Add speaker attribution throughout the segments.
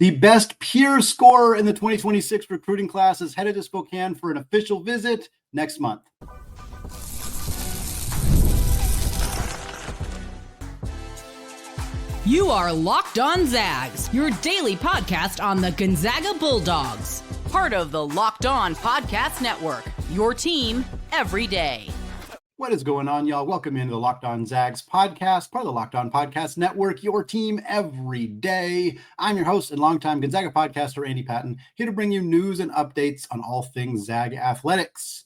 Speaker 1: The best peer scorer in the 2026 recruiting class is headed to Spokane for an official visit next month.
Speaker 2: You are Locked On Zags, your daily podcast on the Gonzaga Bulldogs. Part of the Locked On Podcast Network, your team every day.
Speaker 1: What is going on, y'all? Welcome into the Locked On Zags podcast, part of the Locked On Podcast Network, your team every day. I'm your host and longtime Gonzaga podcaster, Andy Patton, here to bring you news and updates on all things Zag athletics.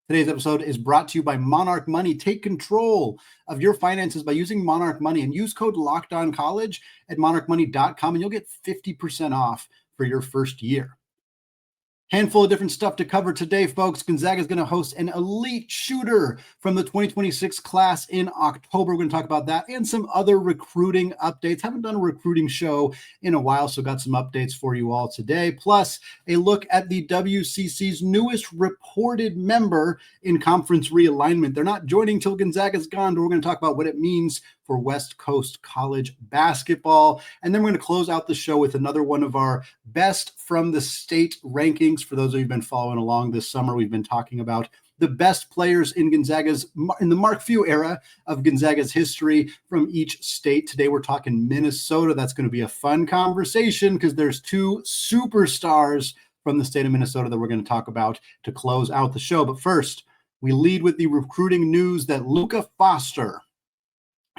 Speaker 1: Today's episode is brought to you by Monarch Money. Take control of your finances by using Monarch Money and use code LOCKEDONCollege at monarchmoney.com and you'll get 50% off for your first year. Handful of different stuff to cover today, folks. Gonzaga is going to host an elite shooter from the 2026 class in October. We're going to talk about that and some other recruiting updates. Haven't done a recruiting show in a while, so got some updates for you all today. Plus, a look at the WCC's newest reported member in conference realignment. They're not joining till Gonzaga's gone, but we're going to talk about what it means for West Coast college basketball. And then we're going to close out the show with another one of our best from the state rankings. For those of you who've been following along this summer, we've been talking about the best players in the Mark Few era of Gonzaga's history from each state. Today, we're talking Minnesota. That's going to be a fun conversation because there's two superstars from the state of Minnesota that we're going to talk about to close out the show. But first, we lead with the recruiting news that Luca Foster,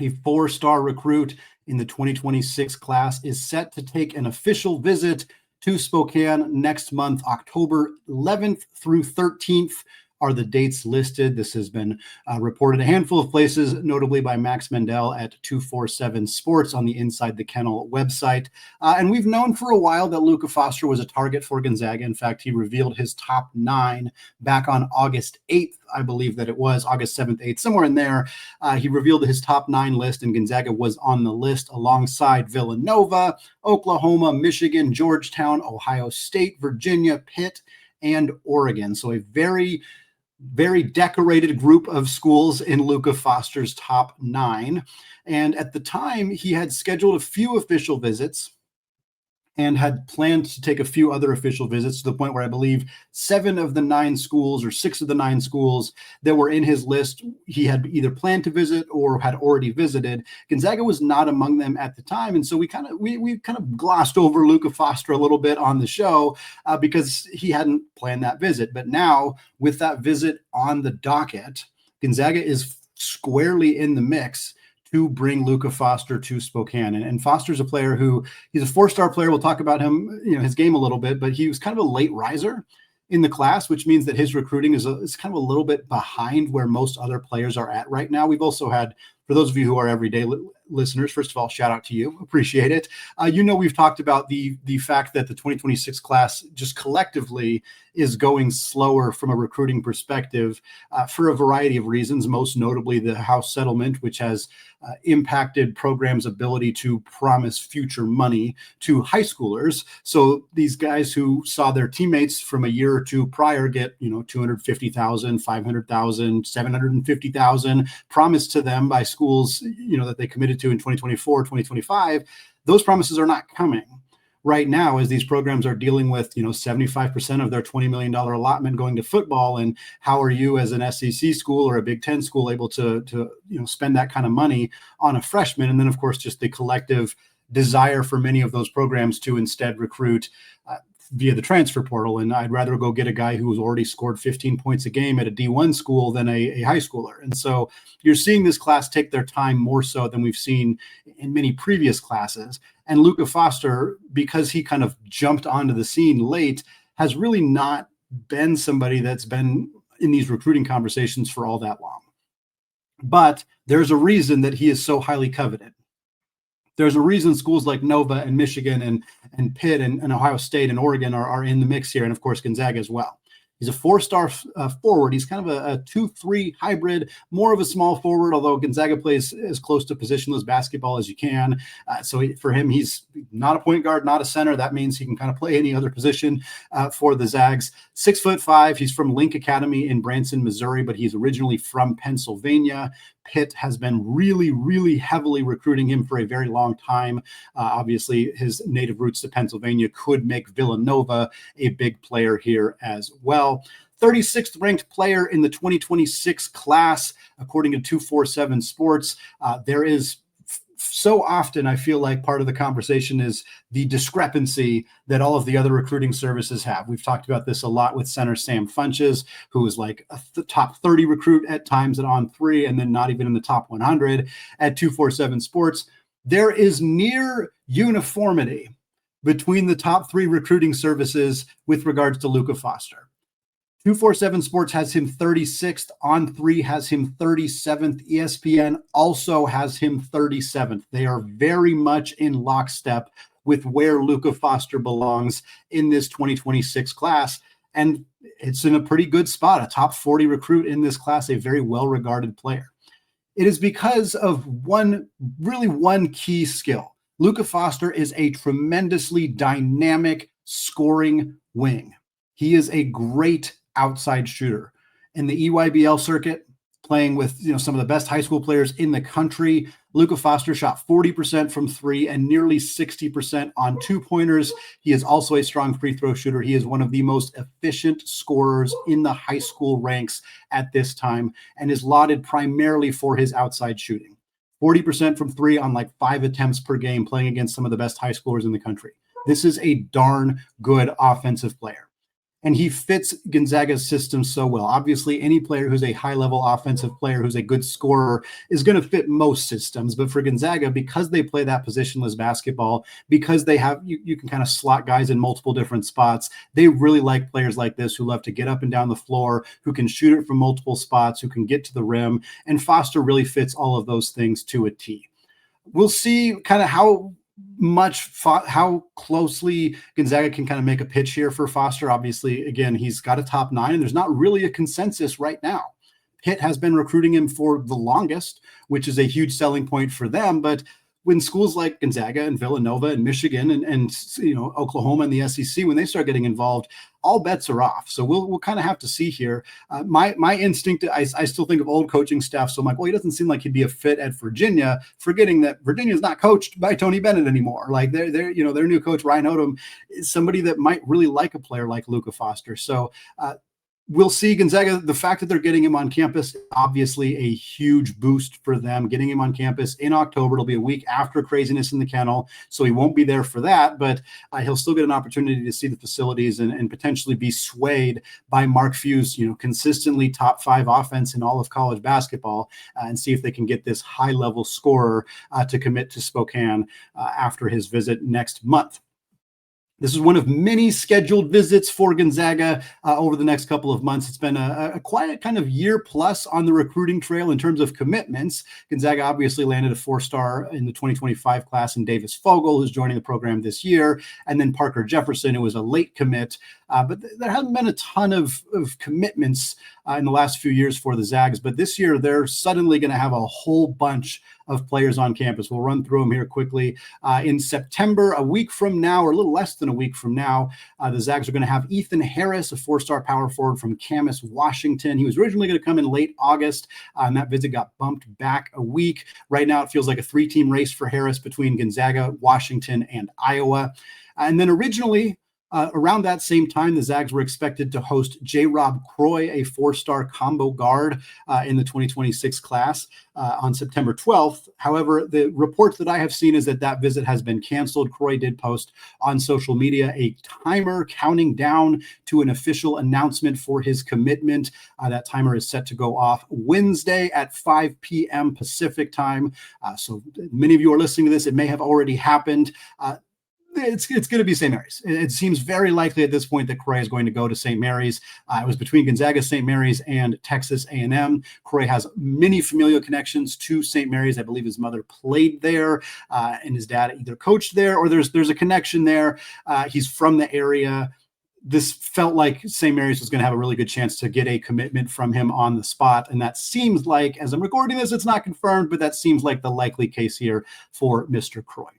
Speaker 1: a four-star recruit in the 2026 class, is set to take an official visit to Spokane next month. October 11th through 13th are the dates listed. This has been reported a handful of places, notably by Max Mendel at 247 Sports on the Inside the Kennel website. And we've known for a while that Luca Foster was a target for Gonzaga. In fact, he revealed his top 9 back on August 8th, I believe that it was, August 7th, 8th, somewhere in there. He revealed his top 9 list, and Gonzaga was on the list alongside Villanova, Oklahoma, Michigan, Georgetown, Ohio State, Virginia, Pitt, and Oregon. So a very decorated group of schools in Luca Foster's top 9. And at the time, he had scheduled a few official visits and had planned to take a few other official visits to the point where I believe 7 of the 9 schools or 6 of the 9 schools that were in his list, he had either planned to visit or had already visited. Gonzaga was not among them at the time. And so we kind of glossed over Luca Foster a little bit on the show because he hadn't planned that visit. But now with that visit on the docket, Gonzaga is squarely in the mix to bring Luca Foster to Spokane. And Foster's a player he's a 4-star player. We'll talk about him, his game a little bit, but he was kind of a late riser in the class, which means that his recruiting is kind of a little bit behind where most other players are at right now. We've also had, for those of you who are everyday listeners, first of all, shout out to you. Appreciate it. We've talked about the fact that the 2026 class just collectively is going slower from a recruiting perspective for a variety of reasons, most notably the House settlement, which has impacted programs' ability to promise future money to high schoolers. So these guys who saw their teammates from a year or two prior get, $250,000, $500,000, $750,000 promised to them by schools, that they committed to in 2024, 2025, those promises are not coming right now as these programs are dealing with, 75% of their $20 million allotment going to football. And how are you as an SEC school or a Big Ten school able to spend that kind of money on a freshman? And then, of course, just the collective desire for many of those programs to instead recruit via the transfer portal. And I'd rather go get a guy who's already scored 15 points a game at a D1 school than a high schooler. And so you're seeing this class take their time more so than we've seen in many previous classes. And Luca Foster, because he kind of jumped onto the scene late, has really not been somebody that's been in these recruiting conversations for all that long. But there's a reason that he is so highly coveted. There's a reason schools like Nova and Michigan and Pitt and Ohio State and Oregon are in the mix here, and of course Gonzaga as well. He's a 4-star forward. He's kind of a 2-3 hybrid, more of a small forward, although Gonzaga plays as close to positionless basketball as you can. For him, he's not a point guard, not a center. That means he can kind of play any other position for the Zags. 6'5". He's from Link Academy in Branson, Missouri, but he's originally from Pennsylvania. Pitt has been really, really heavily recruiting him for a very long time. Obviously, his native roots to Pennsylvania could make Villanova a big player here as well. 36th ranked player in the 2026 class, according to 247 Sports. There is so often, I feel like part of the conversation is the discrepancy that all of the other recruiting services have. We've talked about this a lot with center Sam Funches, who is like the top 30 recruit at times at On3, and then not even in the top 100 at 247 Sports. There is near uniformity between the top 3 recruiting services with regards to Luca Foster. 247 Sports has him 36th. On3 has him 37th. ESPN also has him 37th. They are very much in lockstep with where Luca Foster belongs in this 2026 class. And it's in a pretty good spot, a top 40 recruit in this class, a very well-regarded player. It is because of one key skill. Luca Foster is a tremendously dynamic scoring wing. He is a great outside shooter. In the EYBL circuit, playing with some of the best high school players in the country, Luca Foster shot 40% from 3 and nearly 60% on 2-pointers. He is also a strong free throw shooter. He is one of the most efficient scorers in the high school ranks at this time and is lauded primarily for his outside shooting. 40% from 3 on like 5 attempts per game, playing against some of the best high schoolers in the country. This is a darn good offensive player. And he fits Gonzaga's system so well. Obviously, any player who's a high-level offensive player, who's a good scorer, is going to fit most systems. But for Gonzaga, because they play that positionless basketball, because they have you can kind of slot guys in multiple different spots, they really like players like this who love to get up and down the floor, who can shoot it from multiple spots, who can get to the rim. And Foster really fits all of those things to a T. We'll see kind of how closely Gonzaga can kind of make a pitch here for Foster. Obviously, again, he's got a top 9, and there's not really a consensus right now. Pitt has been recruiting him for the longest, which is a huge selling point for them. But when schools like Gonzaga and Villanova and Michigan and Oklahoma and the SEC, when they start getting involved, all bets are off. So we'll kind of have to see here. My instinct, I still think of old coaching staff. So I'm like, well, he doesn't seem like he'd be a fit at Virginia, forgetting that Virginia's not coached by Tony Bennett anymore. Like their new coach, Ryan Odom, is somebody that might really like a player like Luca Foster. So we'll see. Gonzaga, the fact that they're getting him on campus, obviously a huge boost for them. Getting him on campus in October, it'll be a week after Craziness in the Kennel, so he won't be there for that, but he'll still get an opportunity to see the facilities and potentially be swayed by Mark Few's consistently top 5 offense in all of college basketball, and see if they can get this high-level scorer to commit to Spokane after his visit next month. This is one of many scheduled visits for Gonzaga over the next couple of months. It's been a quiet kind of year plus on the recruiting trail in terms of commitments. Gonzaga obviously landed a 4-star in the 2025 class in Davis Fogel, who's joining the program this year, and then Parker Jefferson, who was a late commit. But there hasn't been a ton of commitments in the last few years for the Zags. But this year, they're suddenly going to have a whole bunch of players on campus. We'll run through them here quickly. In September, a week from now, or a little less than a week from now, the Zags are going to have Ethan Harris, a 4-star power forward from Camas, Washington. He was originally going to come in late August, and that visit got bumped back a week. Right now, it feels like a 3-team race for Harris between Gonzaga, Washington, and Iowa. And then originally, around that same time, the Zags were expected to host J. Rob Croy, a 4-star combo guard in the 2026 class on September 12th. However, the reports that I have seen is that visit has been canceled. Croy did post on social media a timer counting down to an official announcement for his commitment. That timer is set to go off Wednesday at 5 p.m. Pacific time. So many of you are listening to this. It may have already happened. It's going to be St. Mary's. It seems very likely at this point that Croy is going to go to St. Mary's. It was between Gonzaga, St. Mary's, and Texas A&M. Croy has many familial connections to St. Mary's. I believe his mother played there, and his dad either coached there, or there's a connection there. He's from the area. This felt like St. Mary's was going to have a really good chance to get a commitment from him on the spot. And that seems like, as I'm recording this, it's not confirmed, but that seems like the likely case here for Mr. Croy.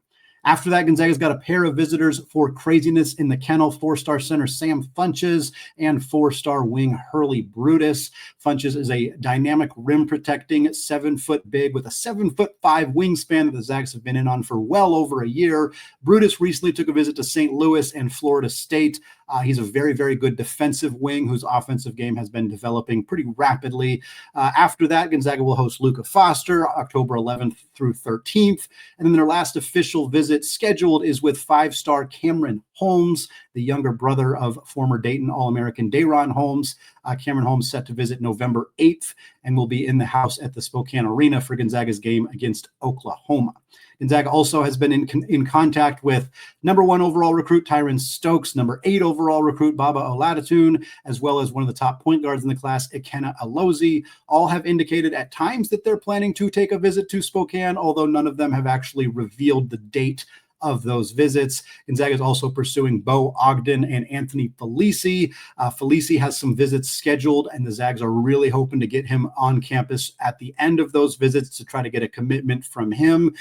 Speaker 1: After that, Gonzaga's got a pair of visitors for craziness in the kennel, 4-star center Sam Funches and 4-star wing Hurley Brutus. Funches is a dynamic rim protecting 7-foot big with a 7'5" wingspan that the Zags have been in on for well over a year. Brutus recently took a visit to St. Louis and Florida State. He's a very, very good defensive wing whose offensive game has been developing pretty rapidly. After that, Gonzaga will host Luca Foster October 11th through 13th. And then their last official visit scheduled is with 5-star Cameron Holmes, the younger brother of former Dayton All-American Dayron Holmes. Cameron Holmes set to visit November 8th and will be in the house at the Spokane Arena for Gonzaga's game against Oklahoma. Gonzaga also has been in contact with number 1 overall recruit Tyron Stokes, number 8 overall recruit Baba Oladotun, as well as one of the top point guards in the class, Ikenna Alozie. All have indicated at times that they're planning to take a visit to Spokane, although none of them have actually revealed the date of those visits. Gonzaga is also pursuing Bo Ogden and Anthony Felici. Felici has some visits scheduled, and the Zags are really hoping to get him on campus at the end of those visits to try to get a commitment from him.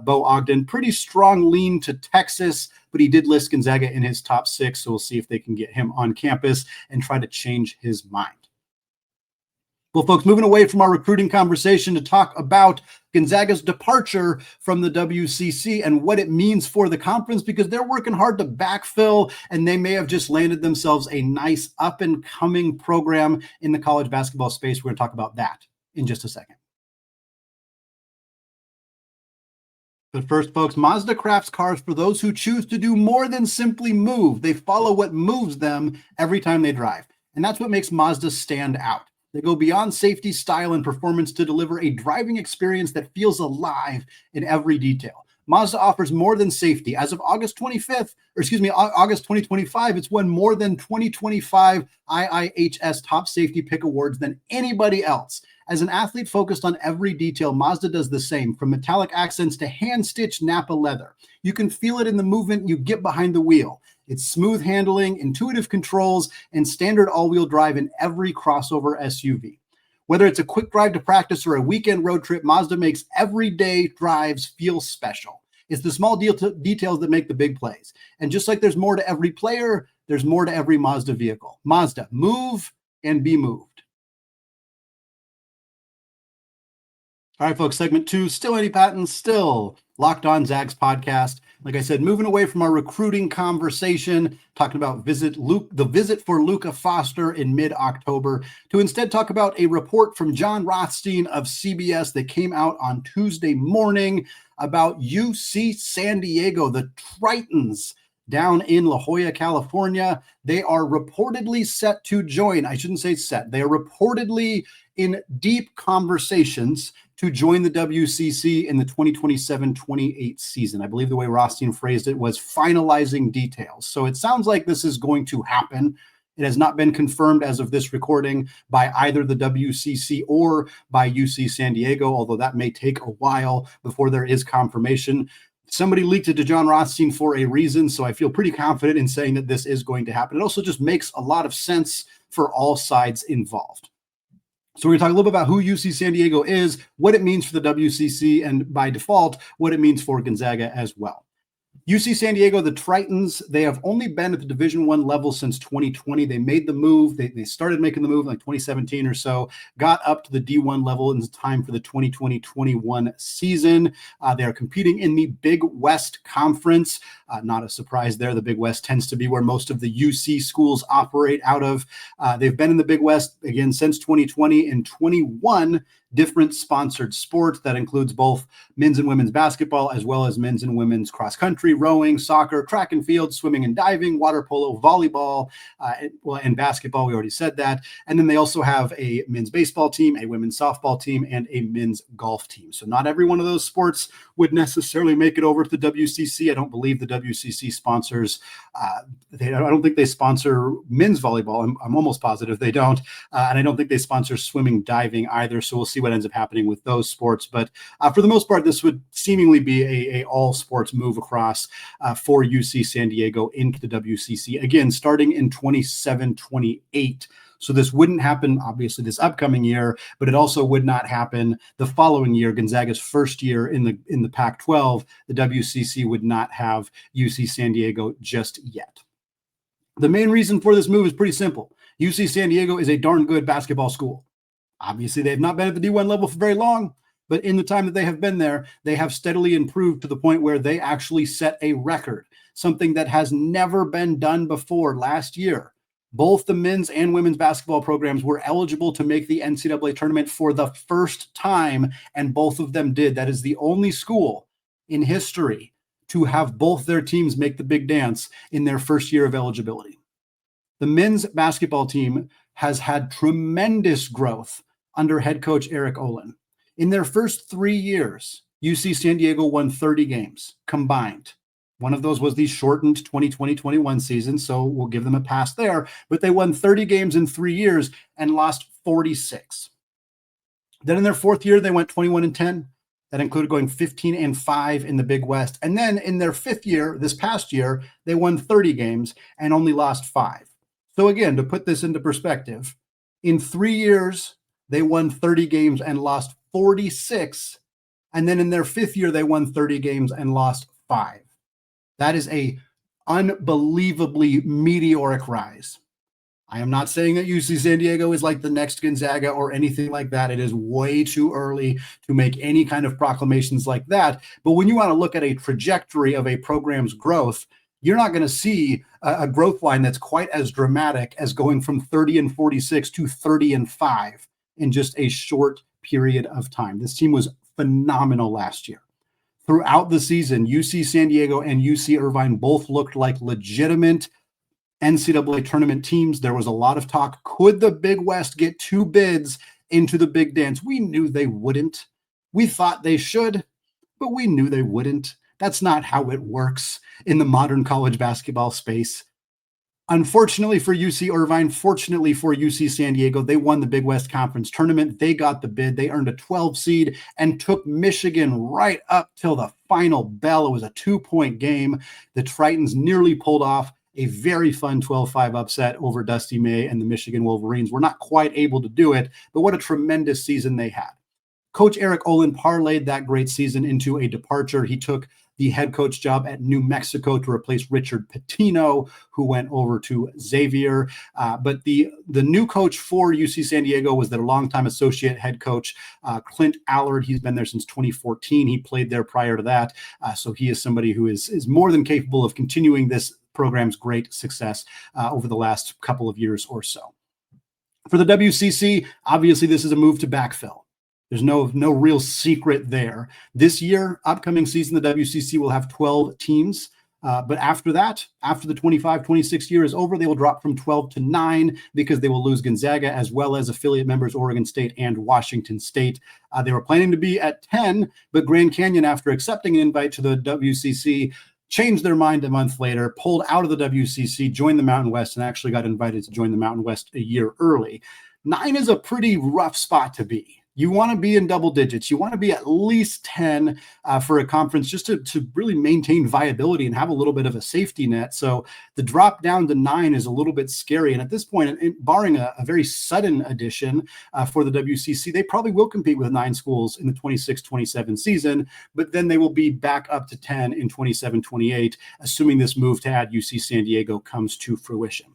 Speaker 1: Bo Ogden, pretty strong lean to Texas, but he did list Gonzaga in his top 6, so we'll see if they can get him on campus and try to change his mind. Well, folks, moving away from our recruiting conversation to talk about Gonzaga's departure from the WCC and what it means for the conference, because they're working hard to backfill, and they may have just landed themselves a nice up-and-coming program in the college basketball space. We're going to talk about that in just a second. But first, folks, Mazda crafts cars for those who choose to do more than simply move. They follow what moves them every time they drive, and that's what makes Mazda stand out. They go beyond safety, style, and performance to deliver a driving experience that feels alive in every detail. Mazda offers more than safety. As of August 2025, it's won more than 2025 IIHS Top Safety Pick Awards than anybody else. As an athlete focused on every detail, Mazda does the same, from metallic accents to hand-stitched Napa leather. You can feel it in the movement you get behind the wheel. It's smooth handling, intuitive controls, and standard all-wheel drive in every crossover SUV. Whether it's a quick drive to practice or a weekend road trip, Mazda makes everyday drives feel special. It's the small details that make the big plays. And just like there's more to every player, there's more to every Mazda vehicle. Mazda, move and be moved. All right, folks, segment 2, still Andy Patton, still Locked On Zags podcast. Like I said, moving away from our recruiting conversation, talking about the visit for Luca Foster in mid-October, to instead talk about a report from John Rothstein of CBS that came out on Tuesday morning about UC San Diego, the Tritons, down in La Jolla, California. They are reportedly set to join. I shouldn't say set. They are reportedly in deep conversations to join the WCC in the 2027-28 season. I believe the way Rothstein phrased it was finalizing details. So it sounds like this is going to happen. It has not been confirmed as of this recording by either the WCC or by UC San Diego, although that may take a while before there is confirmation. Somebody leaked it to John Rothstein for a reason, so I feel pretty confident in saying that this is going to happen. It also just makes a lot of sense for all sides involved. So we're going to talk a little bit about who UC San Diego is, what it means for the WCC, and by default, what it means for Gonzaga as well. UC San Diego, the Tritons, they have only been at the Division I level since 2020. They made the move. They started making the move in like 2017 or so, got up to the D1 level in time for the 2020-21 season. They are competing in the Big West Conference. Not a surprise there. The Big West tends to be where most of the UC schools operate out of. They've been in the Big West, again, since 2020 in 21 different sponsored sports. That includes both men's and women's basketball, as well as men's and women's cross country, rowing, soccer, track and field, swimming and diving, water polo, volleyball, and basketball. We already said that. And then they also have a men's baseball team, a women's softball team, and a men's golf team. So not every one of those sports would necessarily make it over to the WCC. I don't believe the WCC sponsors. I don't think they sponsor men's volleyball. I'm almost positive they don't. And I don't think they sponsor swimming, diving either. So we'll see see what ends up happening with those sports. But for the most part, this would seemingly be a all sports move across for UC San Diego into the WCC, again, starting in 27-28. So this wouldn't happen, obviously, this upcoming year, but it also would not happen the following year, Gonzaga's first year in the Pac-12. The WCC would not have UC San Diego just yet. The main reason for this move is pretty simple. UC San Diego is a darn good basketball school. Obviously, they've not been at the D1 level for very long, but in the time that they have been there, they have steadily improved to the point where they actually set a record, something that has never been done before. Last year, both the men's and women's basketball programs were eligible to make the NCAA tournament for the first time, and both of them did. That is the only school in history to have both their teams make the big dance in their first year of eligibility. The men's basketball team has had tremendous growth under head coach Eric Olin. In their first 3 years, UC San Diego won 30 games combined. One of those was the shortened 2020-21 season, so we'll give them a pass there. But they won 30 games in 3 years and lost 46. Then in their fourth year, they went 21-10. That included going 15-5 in the Big West. And then in their fifth year, this past year, they won 30 games and only lost 5. So again, to put this into perspective, in 3 years, they won 30 games and lost 46. And then in their fifth year, they won 30 games and lost 5. That is a unbelievably meteoric rise. I am not saying that UC San Diego is like the next Gonzaga or anything like that. It is way too early to make any kind of proclamations like that. But when you want to look at a trajectory of a program's growth, you're not going to see a growth line that's quite as dramatic as going from 30-46 to 30-5 in just a short period of time. This team was phenomenal last year. Throughout the season, UC San Diego and UC Irvine both looked like legitimate NCAA tournament teams. There was a lot of talk. Could the Big West get 2 bids into the big dance? We knew they wouldn't. We thought they should, but we knew they wouldn't. That's not how it works in the modern college basketball space. Unfortunately for UC Irvine, fortunately for UC San Diego, they won the Big West Conference tournament. They got the bid. They earned a 12 seed and took Michigan right up till the final bell. It was a 2-point game. The Tritons nearly pulled off a very fun 12-5 upset over Dusty May and the Michigan Wolverines. Were not quite able to do it, but what a tremendous season they had. Coach Eric Olin parlayed that great season into a departure. He took the head coach job at New Mexico to replace Richard Pitino, who went over to Xavier. But the new coach for UC San Diego was their longtime associate head coach, Clint Allard. He's been there since 2014. He played there prior to that. So he is somebody who is more than capable of continuing this program's great success over the last couple of years or so. For the WCC, obviously this is a move to backfill. There's no real secret there. This year, upcoming season, the WCC will have 12 teams. But after that, after the 25-26 year is over, they will drop from 12 to 9 because they will lose Gonzaga as well as affiliate members Oregon State and Washington State. They were planning to be at 10, but Grand Canyon, after accepting an invite to the WCC, changed their mind a month later, pulled out of the WCC, joined the Mountain West, and actually got invited to join the Mountain West a year early. 9 is a pretty rough spot to be. You want to be in double digits. You want to be at least 10 for a conference just to really maintain viability and have a little bit of a safety net. So the drop down to 9 is a little bit scary. And at this point, barring a very sudden addition for the WCC, they probably will compete with 9 schools in the 26-27 season, but then they will be back up to 10 in 27-28, assuming this move to add UC San Diego comes to fruition.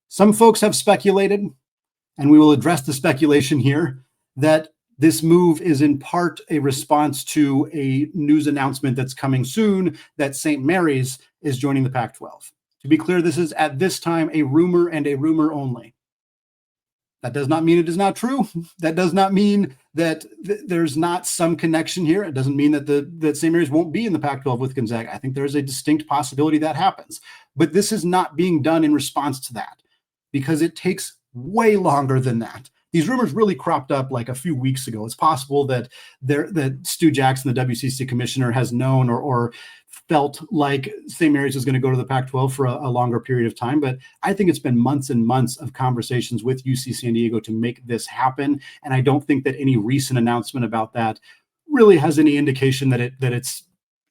Speaker 1: Some folks have speculated, and we will address the speculation here, that this move is in part a response to a news announcement that's coming soon that St. Mary's is joining the Pac-12. To be clear, this is at this time a rumor and a rumor only. That does not mean it is not true. That does not mean that there's not some connection here. It doesn't mean that St. Mary's won't be in the Pac-12 with Gonzaga. I think there's a distinct possibility that happens. But this is not being done in response to that because it takes way longer than that. These rumors really cropped up like a few weeks ago. It's possible that Stu Jackson, the WCC commissioner, has known or felt like St. Mary's was going to go to the Pac-12 for a longer period of time, but I think it's been months and months of conversations with UC San Diego to make this happen, and I don't think that any recent announcement about that really has any indication that it's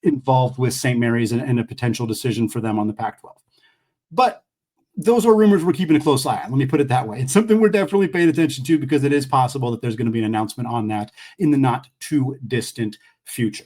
Speaker 1: involved with St. Mary's and a potential decision for them on the Pac-12. But those are rumors we're keeping a close eye on. Let me put it that way. It's something we're definitely paying attention to because it is possible that there's going to be an announcement on that in the not too distant future.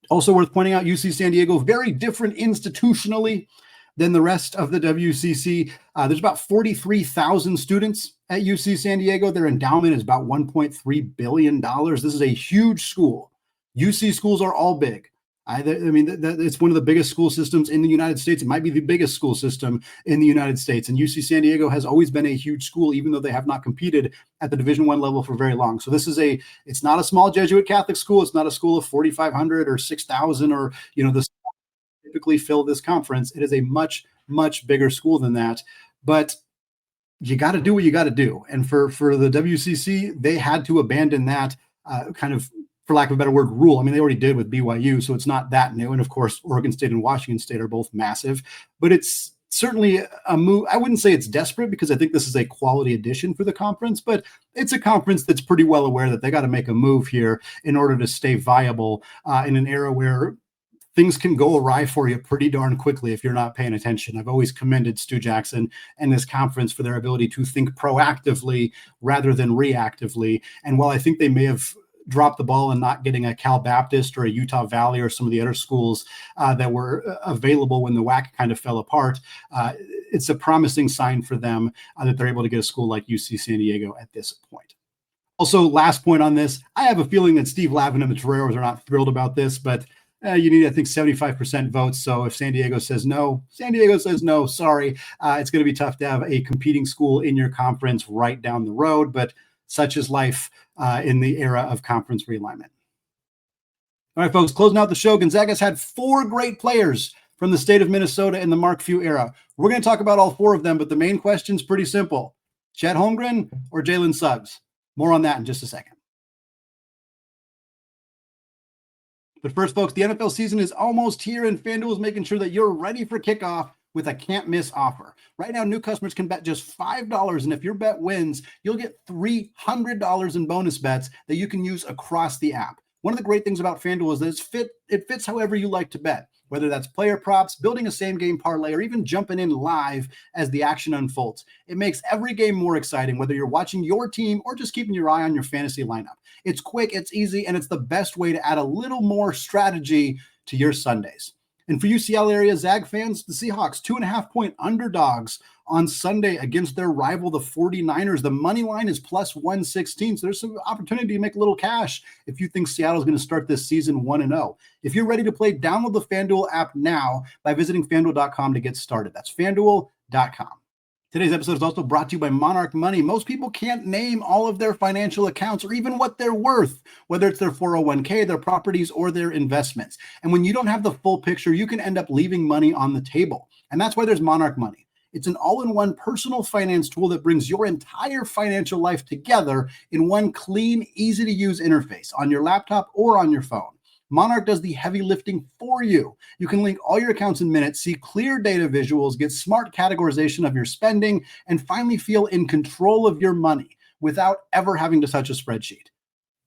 Speaker 1: Also worth pointing out, UC San Diego, very different institutionally than the rest of the WCC. There's about 43,000 students at UC San Diego. Their endowment is about $1.3 billion. This is a huge school. UC schools are all big. It's one of the biggest school systems in the United States. It might be the biggest school system in the United States. And UC San Diego has always been a huge school, even though they have not competed at the Division I level for very long. So it's not a small Jesuit Catholic school. It's not a school of 4,500 or 6,000 or, the typically fill this conference. It is a much, much bigger school than that. But you got to do what you got to do. And for the WCC, they had to abandon that kind of, for lack of a better word, rule. I mean, they already did with BYU, so it's not that new. And of course, Oregon State and Washington State are both massive, but it's certainly a move. I wouldn't say it's desperate because I think this is a quality addition for the conference, but it's a conference that's pretty well aware that they got to make a move here in order to stay viable in an era where things can go awry for you pretty darn quickly if you're not paying attention. I've always commended Stu Jackson and this conference for their ability to think proactively rather than reactively. And while I think they may have dropped the ball and not getting a Cal Baptist or a Utah Valley or some of the other schools that were available when the WAC kind of fell apart, it's a promising sign for them that they're able to get a school like UC San Diego at this point. Also, last point on this, I have a feeling that Steve Lavin and the Toreros are not thrilled about this, but you need, I think, 75% votes. So if San Diego says no, San Diego says no, sorry. It's going to be tough to have a competing school in your conference right down the road, but such is life in the era of conference realignment. All right, folks, closing out the show, Gonzaga's had 4 great players from the state of Minnesota in the Mark Few era. We're going to talk about all 4 of them, but the main question is pretty simple. Chet Holmgren or Jalen Suggs? More on that in just a second. But first, folks, the NFL season is almost here, and FanDuel is making sure that you're ready for kickoff with a can't-miss offer. Right now, new customers can bet just $5, and if your bet wins, you'll get $300 in bonus bets that you can use across the app. One of the great things about FanDuel is that it fits however you like to bet, whether that's player props, building a same-game parlay, or even jumping in live as the action unfolds. It makes every game more exciting, whether you're watching your team or just keeping your eye on your fantasy lineup. It's quick, it's easy, and it's the best way to add a little more strategy to your Sundays. And for UCL area Zag fans, the Seahawks, 2.5-point underdogs on Sunday against their rival, the 49ers. The money line is plus 116. So there's some opportunity to make a little cash if you think Seattle's going to start this season 1-0. If you're ready to play, download the FanDuel app now by visiting FanDuel.com to get started. That's FanDuel.com. Today's episode is also brought to you by Monarch Money. Most people can't name all of their financial accounts or even what they're worth, whether it's their 401k, their properties, or their investments. And when you don't have the full picture, you can end up leaving money on the table. And that's why there's Monarch Money. It's an all-in-one personal finance tool that brings your entire financial life together in one clean, easy-to-use interface on your laptop or on your phone. Monarch does the heavy lifting for you. You can link all your accounts in minutes, see clear data visuals, get smart categorization of your spending, and finally feel in control of your money without ever having to touch a spreadsheet.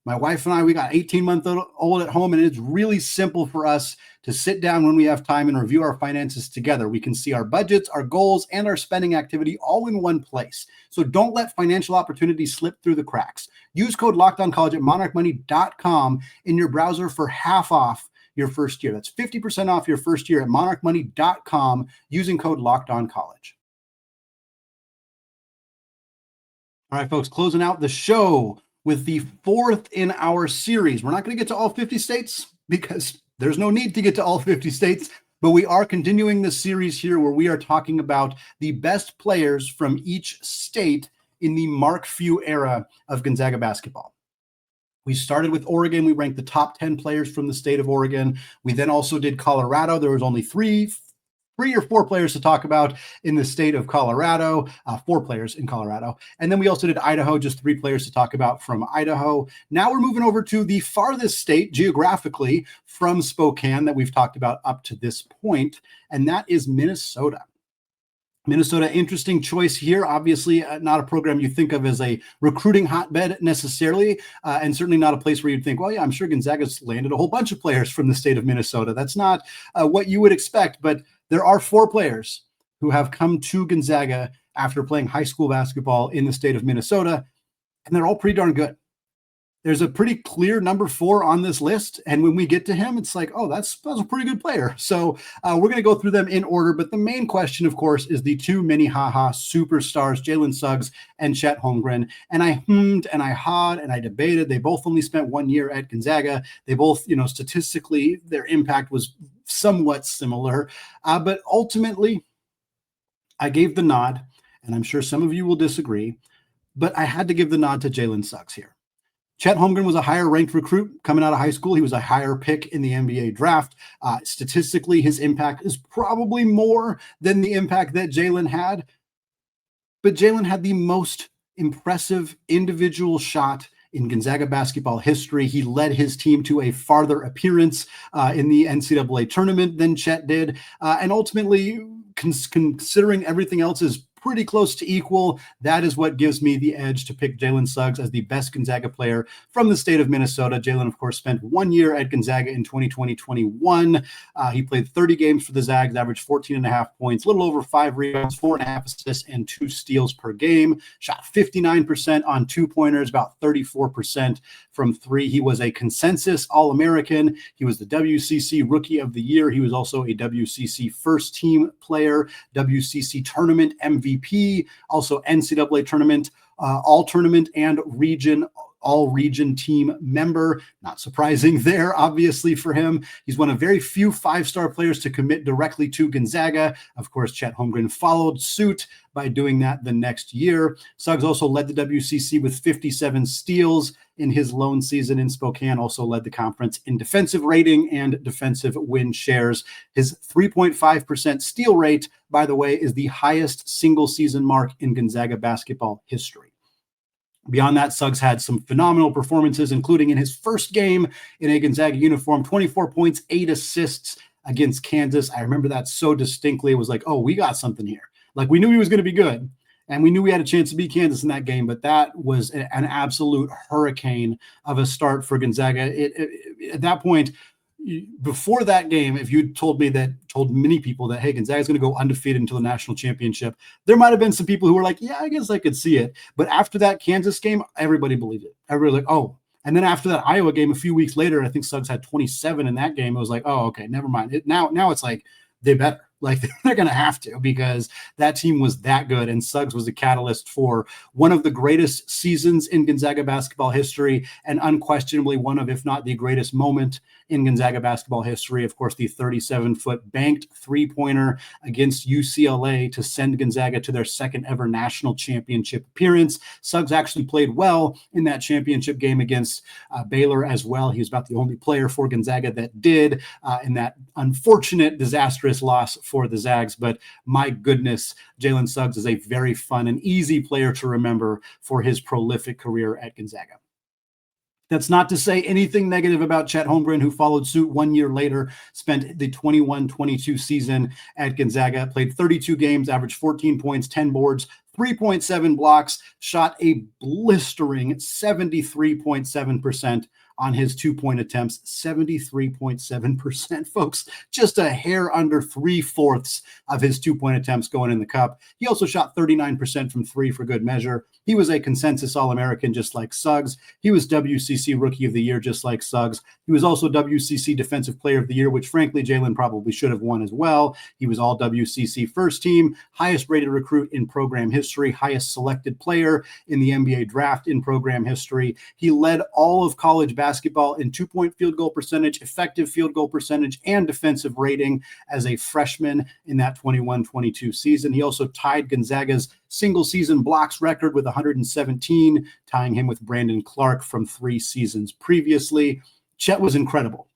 Speaker 1: My wife and I, we got 18-month-old at home, and it's really simple for us to sit down when we have time and review our finances together. We can see our budgets, our goals, and our spending activity all in one place. So don't let financial opportunities slip through the cracks. Use code LOCKEDONCollege at monarchmoney.com in your browser for half off your first year. That's 50% off your first year at monarchmoney.com using code LOCKEDONCollege. All right, folks, closing out the show with the 4th in our series. We're not going to get to all 50 states because there's no need to get to all 50 states, but we are continuing this series here where we are talking about the best players from each state in the Mark Few era of Gonzaga basketball. We started with Oregon. We ranked the top 10 players from the state of Oregon. We then also did Colorado. There was only 3 3 or 4 players to talk about in the state of Colorado, 4 players in Colorado. And then we also did Idaho, just 3 players to talk about from Idaho. Now we're moving over to the farthest state geographically from Spokane that we've talked about up to this point, and that is Minnesota. Minnesota, interesting choice here. Obviously, not a program you think of as a recruiting hotbed necessarily, and certainly not a place where you'd think, well, yeah, I'm sure Gonzaga's landed a whole bunch of players from the state of Minnesota. That's not what you would expect, but there are 4 players who have come to Gonzaga after playing high school basketball in the state of Minnesota, and they're all pretty darn good. There's a pretty clear number 4 on this list. And when we get to him, it's like, oh, that's a pretty good player. So we're going to go through them in order. But the main question, of course, is the 2 Minnehaha superstars, Jalen Suggs and Chet Holmgren. And I hummed and I hawed and I debated. They both only spent 1 year at Gonzaga. They both, statistically, their impact was somewhat similar. But ultimately, I gave the nod, and I'm sure some of you will disagree, but I had to give the nod to Jalen Suggs here. Chet Holmgren was a higher ranked recruit coming out of high school. He was a higher pick in the NBA draft. Statistically, his impact is probably more than the impact that Jalen had. But Jalen had the most impressive individual shot in Gonzaga basketball history. He led his team to a farther appearance in the NCAA tournament than Chet did. And ultimately, considering everything else is pretty close to equal, that is what gives me the edge to pick Jalen Suggs as the best Gonzaga player from the state of Minnesota. Jalen, of course, spent 1 year at Gonzaga in 2020-21. He played 30 games for the Zags, averaged 14.5 points, a little over 5 rebounds, 4.5 assists, and 2 steals per game. Shot 59% on 2-pointers, about 34% from 3. He was a consensus All-American. He was the WCC Rookie of the Year. He was also a WCC first-team player, WCC tournament MVP, also NCAA tournament, all-tournament and all-region team member. Not surprising there, obviously, for him. He's one of very few 5-star players to commit directly to Gonzaga. Of course, Chet Holmgren followed suit by doing that the next year. Suggs also led the WCC with 57 steals in his lone season in Spokane, also led the conference in defensive rating and defensive win shares. His 3.5% steal rate, by the way, is the highest single season mark in Gonzaga basketball history. Beyond that, Suggs had some phenomenal performances, including in his first game in a Gonzaga uniform, 24 points, 8 assists against Kansas. I remember that so distinctly. It was like, oh, we got something here. Like, we knew he was going to be good, and we knew we had a chance to beat Kansas in that game, but that was an absolute hurricane of a start for Gonzaga. At that point, before that game, if you told many people that, hey, Gonzaga is going to go undefeated until the national championship, there might have been some people who were like, yeah, I guess I could see it. But after that Kansas game, everybody believed it. Everybody was like, oh. And then after that Iowa game, a few weeks later, I think Suggs had 27 in that game. It was like, oh, okay, never mind. Now it's like, they better. Like, they're going to have to, because that team was that good. And Suggs was a catalyst for one of the greatest seasons in Gonzaga basketball history, and unquestionably one of, if not the greatest moment in Gonzaga basketball history. Of course, the 37-foot banked 3-pointer against UCLA to send Gonzaga to their second ever national championship appearance. Suggs actually played well in that championship game against Baylor as well. He was about the only player for Gonzaga that did in that unfortunate, disastrous loss for the Zags. But my goodness, Jalen Suggs is a very fun and easy player to remember for his prolific career at Gonzaga. That's not to say anything negative about Chet Holmgren, who followed suit 1 year later, spent the 21-22 season at Gonzaga, played 32 games, averaged 14 points, 10 boards, 3.7 blocks, shot a blistering 73.7% on his 2-point attempts, 73.7%, folks, just a hair under 3/4 of his 2-point attempts going in the cup. He also shot 39% from 3 for good measure. He was a consensus All-American, just like Suggs. He was WCC Rookie of the Year, just like Suggs. He was also WCC Defensive Player of the Year, which frankly, Jalen probably should have won as well. He was all WCC first team, highest rated recruit in program history, highest selected player in the NBA draft in program history. He led all of college basketball in 2-point field goal percentage, effective field goal percentage, and defensive rating as a freshman in that 21-22 season. He also tied Gonzaga's single season blocks record with 117, tying him with Brandon Clark from 3 seasons previously. Chet was incredible.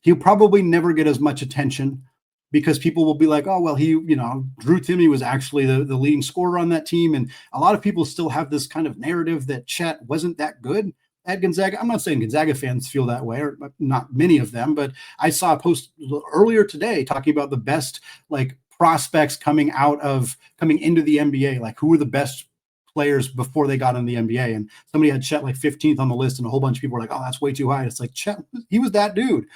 Speaker 1: He'll probably never get as much attention because people will be like, oh, well, Drew Timme was actually the leading scorer on that team. And a lot of people still have this kind of narrative that Chet wasn't that good at Gonzaga. I'm not saying Gonzaga fans feel that way, or not many of them, but I saw a post earlier today talking about the best prospects coming into the NBA, like who were the best players before they got in the NBA. And somebody had Chet 15th on the list, and a whole bunch of people were like, oh, that's way too high. It's like, Chet, he was that dude.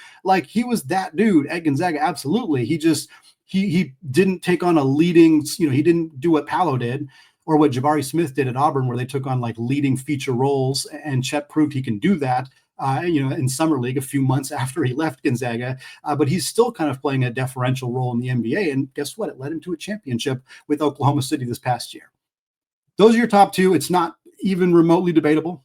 Speaker 1: He was that dude at Gonzaga. Absolutely. He didn't take on a leading, he didn't do what Paolo did or what Jabari Smith did at Auburn, where they took on leading feature roles. And Chet proved he can do that. In summer league a few months after he left Gonzaga, but he's still kind of playing a deferential role in the NBA. And guess what? It led him to a championship with Oklahoma City this past year. Those are your top two. It's not even remotely debatable.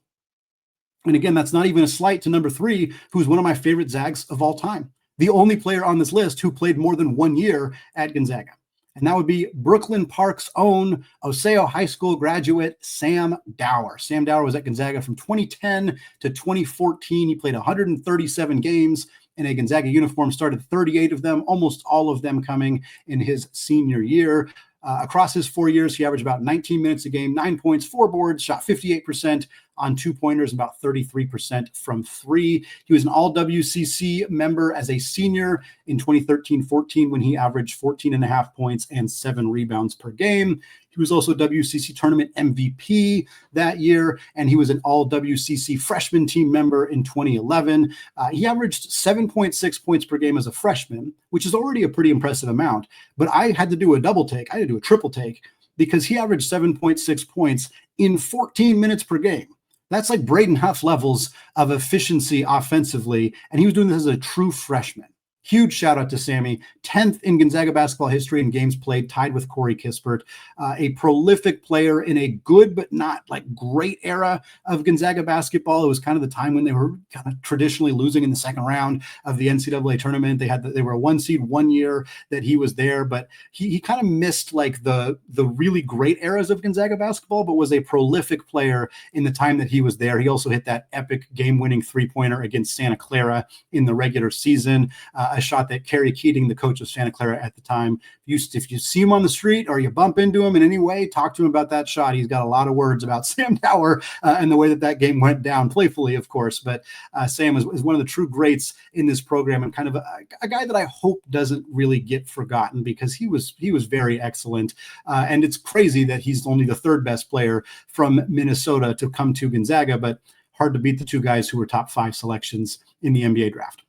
Speaker 1: And again, that's not even a slight to number 3, who's one of my favorite Zags of all time. The only player on this list who played more than 1 year at Gonzaga. And that would be Brooklyn Park's own Oseo High School graduate, Sam Dower. Sam Dower was at Gonzaga from 2010 to 2014. He played 137 games in a Gonzaga uniform, started 38 of them, almost all of them coming in his senior year. Across his 4 years, he averaged about 19 minutes a game, 9 points, 4 boards, shot 58% on 2-pointers, about 33% from 3. He was an all-WCC member as a senior in 2013-14 when he averaged 14.5 points and 7 rebounds per game. He was also WCC tournament MVP that year, and he was an all-WCC freshman team member in 2011. He averaged 7.6 points per game as a freshman, which is already a pretty impressive amount. But I had to do a double take. I had to do a triple take because he averaged 7.6 points in 14 minutes per game. That's like Braden Huff levels of efficiency offensively, and he was doing this as a true freshman. Huge shout out to Sammy, 10th in Gonzaga basketball history in games played, tied with Corey Kispert, a prolific player in a good but not great era of Gonzaga basketball. It was kind of the time when they were kind of traditionally losing in the second round of the NCAA tournament. They were a 1 seed 1 year that he was there, but he kind of missed the really great eras of Gonzaga basketball, but was a prolific player in the time that he was there. He also hit that epic game-winning 3-pointer against Santa Clara in the regular season. A shot that Kerry Keating, the coach of Santa Clara at the time, if you see him on the street or you bump into him in any way, talk to him about that shot. He's got a lot of words about Sam Dower and the way that game went down, playfully, of course. But Sam is one of the true greats in this program, and kind of a guy that I hope doesn't really get forgotten, because he was very excellent. And it's crazy that he's only the 3rd best player from Minnesota to come to Gonzaga, but hard to beat the 2 guys who were top 5 selections in the NBA draft.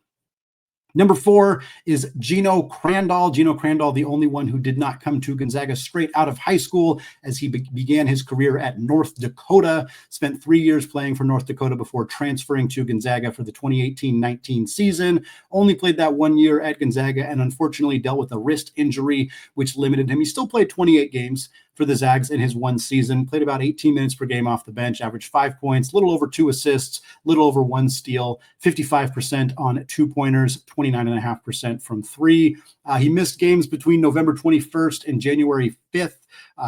Speaker 1: Number 4 is Geno Crandall. Geno Crandall, the only one who did not come to Gonzaga straight out of high school, as he began his career at North Dakota, spent 3 years playing for North Dakota before transferring to Gonzaga for the 2018-19 season. Only played that 1 year at Gonzaga and unfortunately dealt with a wrist injury, which limited him. He still played 28 games for the Zags in his 1 season, played about 18 minutes per game off the bench, averaged 5 points, little over 2 assists, little over 1 steal, 55% on 2-pointers, 29.5% from 3. He missed games between November 21st and January 5th.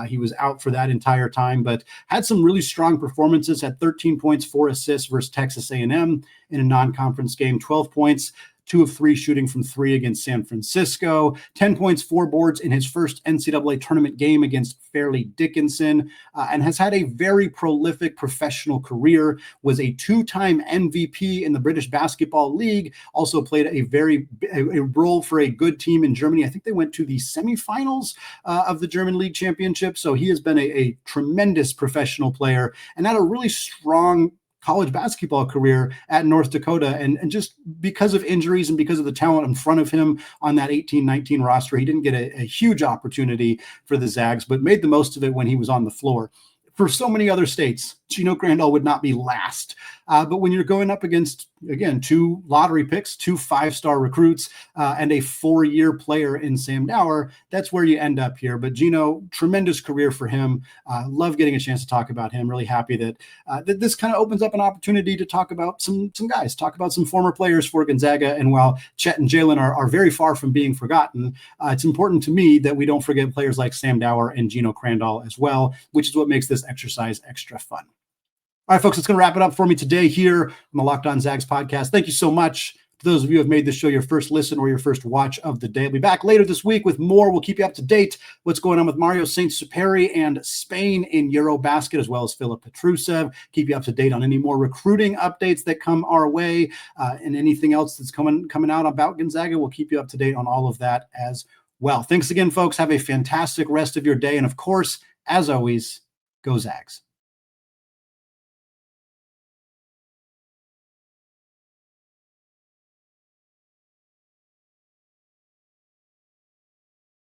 Speaker 1: He was out for that entire time, but had some really strong performances, had 13 points, 4 assists versus Texas A&M in a non-conference game, 12 points, 2 of 3 shooting from 3 against San Francisco, 10 points, 4 boards in his first NCAA tournament game against Fairleigh Dickinson, and has had a very prolific professional career, was a 2-time MVP in the British Basketball League, also played a role for a good team in Germany. I think they went to the semifinals of the German League Championship. So he has been a tremendous professional player and had a really strong college basketball career at North Dakota. And just because of injuries and because of the talent in front of him on that 18-19 roster, he didn't get a huge opportunity for the Zags, but made the most of it when he was on the floor. For so many other states, Geno Crandall would not be last. But when you're going up against, again, 2 lottery picks, 2 5-star recruits, and a 4-year player in Sam Dower, that's where you end up here. But Geno, tremendous career for him. Love getting a chance to talk about him. Really happy that this kind of opens up an opportunity to talk about some guys, talk about some former players for Gonzaga. And while Chet and Jalen are very far from being forgotten, it's important to me that we don't forget players like Sam Dower and Geno Crandall as well, which is what makes this exercise extra fun. All right, folks, it's going to wrap it up for me today here on the Locked On Zags podcast. Thank you so much. To those of you who have made this show your first listen or your first watch of the day, I'll be back later this week with more. We'll keep you up to date what's going on with Mario Saint-Superi and Spain in Eurobasket, as well as Filip Petrusev. Keep you up to date on any more recruiting updates that come our way, and anything else that's coming out about Gonzaga. We'll keep you up to date on all of that as well. Thanks again, folks. Have a fantastic rest of your day. And of course, as always, go Zags.